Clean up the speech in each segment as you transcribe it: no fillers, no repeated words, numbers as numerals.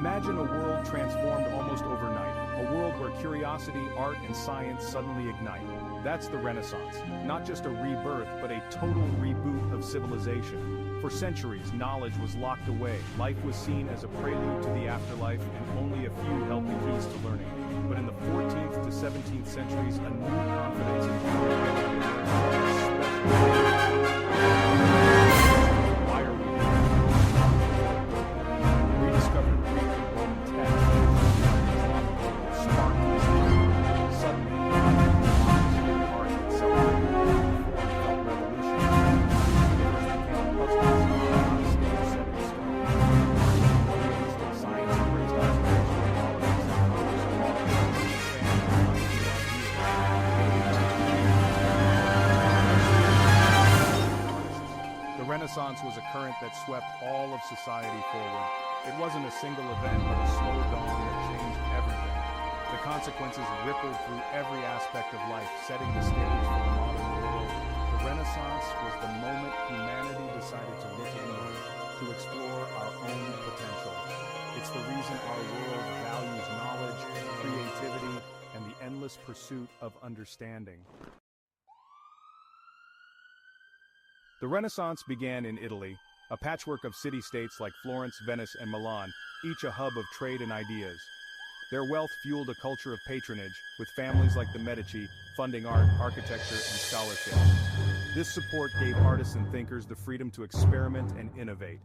Imagine a world transformed almost overnight, a world where curiosity, art, and science suddenly ignite. That's the Renaissance, not just a rebirth, but a total reboot of civilization. For centuries, knowledge was locked away, life was seen as a prelude to the afterlife, and only a few held the keys to learning. But in the 14th to 17th centuries, a new confidence in humanity. Why are we here? Rediscovered Greek and Roman texts, sparked this time. Suddenly, art and celebrated felt revolutionary. Became puzzles, not a stage set in stone. Science embraced observation, politics, The Renaissance was a current that swept all of society forward. It wasn't a single event, but a slow dawn that changed everything. The consequences rippled through every aspect of life, setting the stage for the modern world. The Renaissance was the moment humanity decided to look inward, to explore our own potential. It's the reason our world values knowledge, creativity, and the endless pursuit of understanding. The Renaissance began in Italy, a patchwork of city-states like Florence, Venice, and Milan, each a hub of trade and ideas. Their wealth fueled a culture of patronage, with families like the Medici funding art, architecture, and scholarship. This support gave artists and thinkers the freedom to experiment and innovate.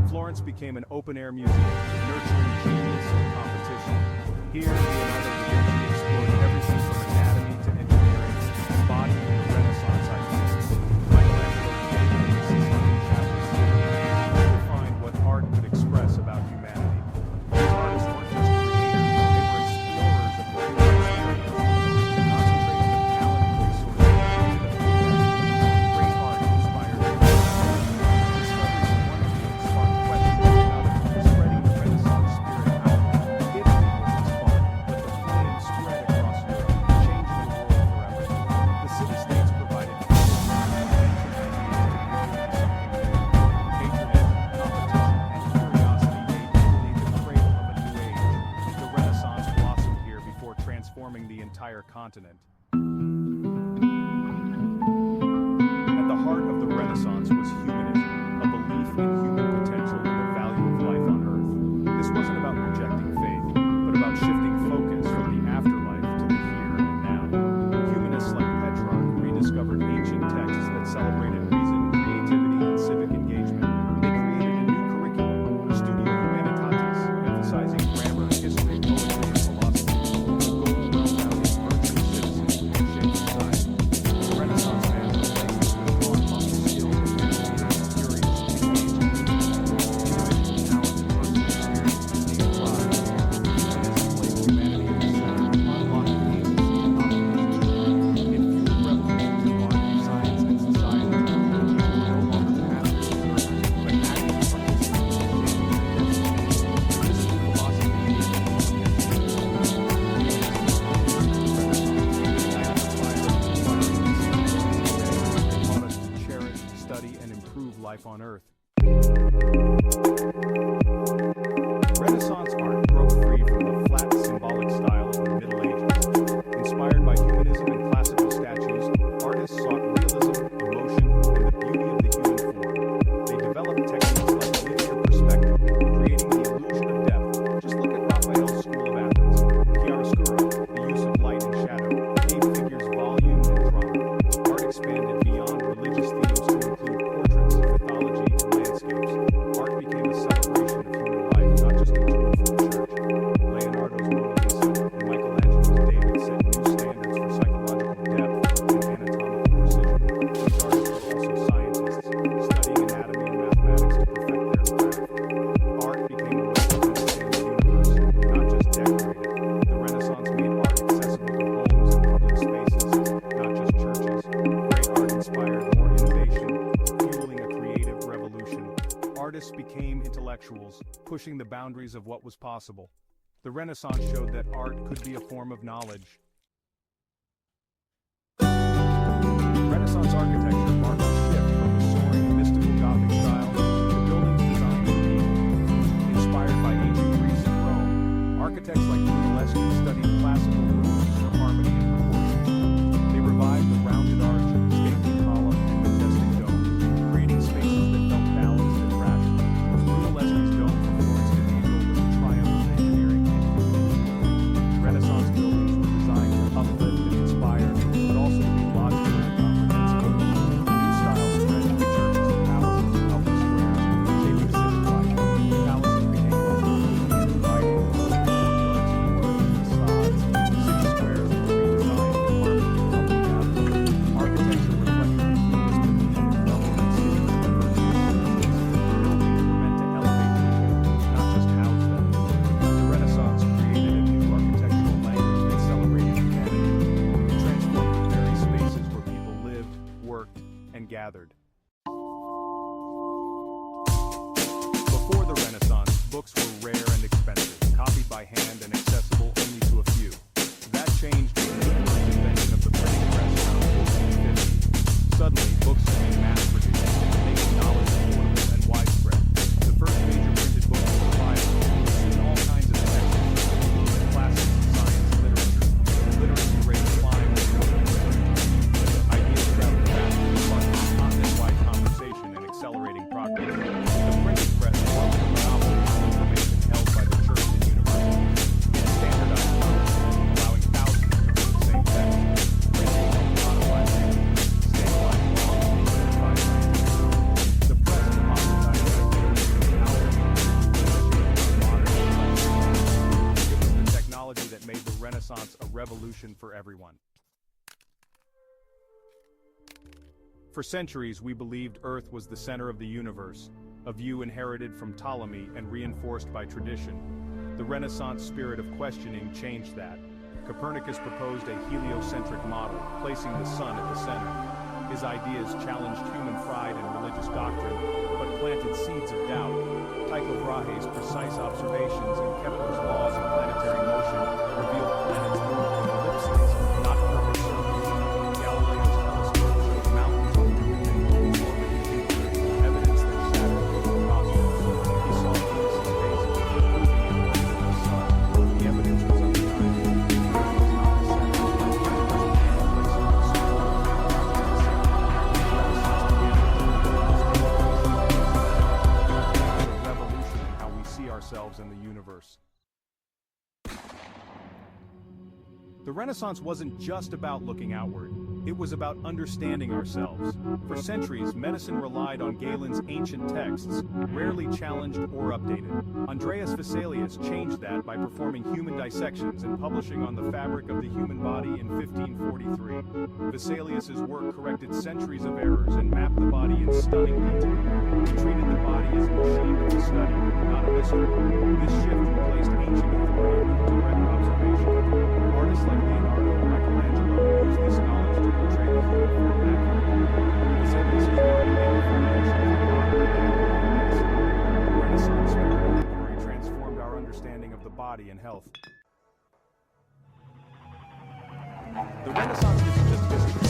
Florence became an open-air museum, nurturing genius and competition. Here, Leonardo da Vinci explored everything from anatomy to engineering, embodying the Renaissance ideals. Michelangelo created the Sistine Chapel, redefined what art could express about humanity. These artists weren't just creators, they were explorers of the human experience, concentrating their talent and resources into the great art inspired discoveries in one field sparked questions in another, spreading the Renaissance spirit out. Italy was the spark, but the flame spread across Europe, changing the world forever. The city-states provided transforming the entire continent. At the heart of the Renaissance was humanism, a belief in human potential and the value of life on Earth. This wasn't about rejecting faith, but about shifting focus from the afterlife to the here and now. Humanists like Petrarch rediscovered ancient texts that celebrated reason, creativity, and civic engagement. They created a new curriculum, Studio Humanitatis, emphasizing grammar, history, poetry, and philosophy. Life on Earth. Renaissance art broke free from the flat, symbolic style of the Middle Ages. Inspired by humanism and classical statues, artists sought realism, emotion, and the beauty of the human form. They developed techniques like linear perspective, creating the illusion of depth. Just look at Raphael's School of Athens. Chiaroscuro, the use of light and shadow, gave figures volume and drama. Art expanded beyond religious themes to include portraits, mythology, and landscapes. Art became a celebration of human life, not just a tool for the church. Leonardo's Mona Lisa and Michelangelo's David set new standards for psychological depth and anatomical precision. These artists were also scientists, studying anatomy and mathematics to perfect their craft. Art became a way to understand the universe, not just decorate it. The Renaissance made art accessible to homes and public spaces, not just churches. Great art inspired more innovation, fueling a creative revolution. Artists became intellectuals, pushing the boundaries of what was possible. The Renaissance showed that art could be a form of knowledge. Renaissance architecture marked a shift from the soaring, mystical Gothic style to buildings designed for people. Inspired by ancient Greece and Rome, Brunelleschi studied classical rules for harmony and proportion. They revived the rounded arch, stately column, and majestic dome, creating spaces that felt balanced and rational. Brunelleschi's dome for Florence Cathedral was a triumph of engineering and humanism. Renaissance buildings were designed to uplift and inspire, but also to be logical and comprehensive. The new style spread into churches and palaces and public squares, shaping civic life. Palaces became multiple and inviting, courtyards and ornate facades. City squares were redesigned for harmony and public gatherings. Architecture reflected the humanist belief in government cities and virtuous citizens. Buildings were meant to elevate people, not just house them. The Renaissance created a new architectural language that celebrated humanity. It transformed the very spaces where people lived, worked, and gathered. Before the Renaissance, books were rare and expensive, copied by hand and accessible only to a few. That changed with the first invention of the printing press around 1450. Suddenly, books became mass-produced, making knowledge affordable and widespread. The first major printed book was the Bible, and all kinds of texts, including classics, science, literature. The literacy rate climbed as ideas traveled fast and sparking continent-wide conversation and accelerating progress. The printing press broke the monopoly of information held by the church and universities. It standardized knowledge, allowing thousands to read the same text. Printing helped modify language, stabilize law, and unify science. The press democratized ideas and empowered modern society. It was the technology that made the Renaissance a revolution for everyone. For centuries, we believed Earth was the center of the universe, a view inherited from Ptolemy and reinforced by tradition. The Renaissance spirit of questioning changed that. Copernicus proposed a heliocentric model, placing the sun at the center. His ideas challenged human pride and religious doctrine, but planted seeds of doubt. Tycho Brahe's precise observations and Kepler's laws of planetary motion revealed planets moved in ellipses, not perfect circles. Galileo's telescope showed mountains on Jupiter and moons orbiting Jupiter, evidence that Saturn was the cosmos. He saw Venus and phases moving in orbit of the sun. The evidence was undeniable. Earth was not the center. The universe began to place on the sun. A revolution in how we see ourselves in the universe. The Renaissance wasn't just about looking outward. It was about understanding ourselves. For centuries, medicine relied on Galen's ancient texts, rarely challenged or updated. Andreas Vesalius changed that by performing human dissections and publishing On the Fabric of the Human Body in 1543. Vesalius's work corrected centuries of errors and mapped the body in stunning detail. He treated the body as a machine to study, not a mystery. This shift replaced ancient authority with direct observation. Artists like Leonardo and Michelangelo used this knowledge to portray the human form accurately. Vesalius' work laid the foundation for modern medicine. The Renaissance spirit of inquiry transformed our understanding of the body and health. The Renaissance isn't just history.